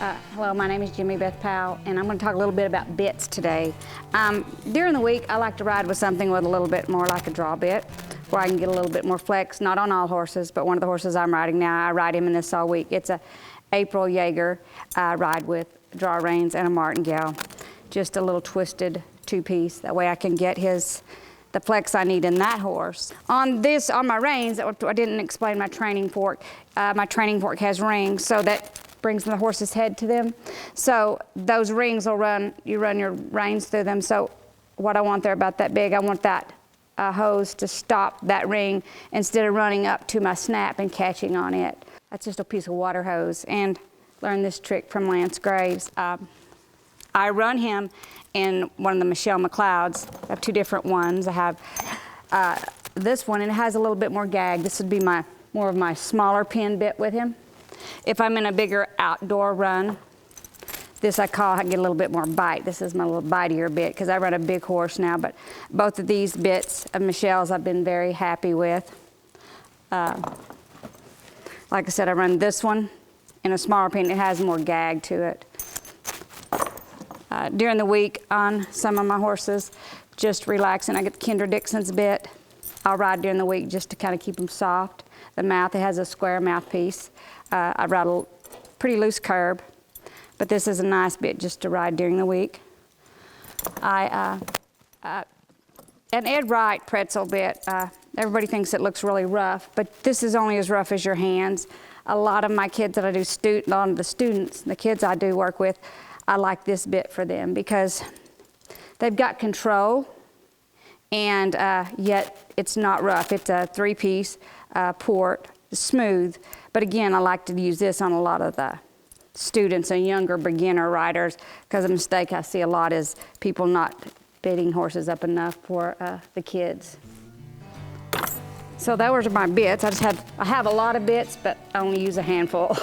Hello, my name is Jyme Beth Powell, and I'm going to talk a little bit about bits today. During the week, I like to ride with something with a little bit more like a draw bit, where I can get a little bit more flex, not on all horses, but one of the horses I'm riding now, I ride him in this all week. It's a April Jaeger. I ride with draw reins and a martingale, just a little twisted two-piece. That way I can get the flex I need in that horse. On my reins, I didn't explain my training fork. My training fork has rings, so that brings the horse's head to them. So those rings will you run your reins through them. So what I want there about that big, I want that hose to stop that ring instead of running up to my snap and catching on it. That's just a piece of water hose, and learned this trick from Lance Graves. I run him in one of the Michelle McLeods. I have two different ones. I have this one, and it has a little bit more gag. This would be more of my smaller pin bit with him. If I'm in a bigger outdoor run, this I get a little bit more bite. This is my little bitier bit because I run a big horse now, but both of these bits of Michelle's I've been very happy with. Like I said, I run this one in a smaller pin. It has more gag to it. During the week on some of my horses, just relaxing. I get the Kendra Dixon's bit. I'll ride during the week just to kind of keep them soft. The mouth, it has a square mouthpiece. I ride a pretty loose curb, but this is a nice bit just to ride during the week. An Ed Wright pretzel bit, everybody thinks it looks really rough, but this is only as rough as your hands. A lot of my kids that I do, the kids I do work with, I like this bit for them because they've got control, and yet it's not rough. It's a three-piece port, smooth. But again, I like to use this on a lot of the students and younger beginner riders, because a mistake I see a lot is people not bitting horses up enough for the kids. So those are my bits. I have a lot of bits, but I only use a handful.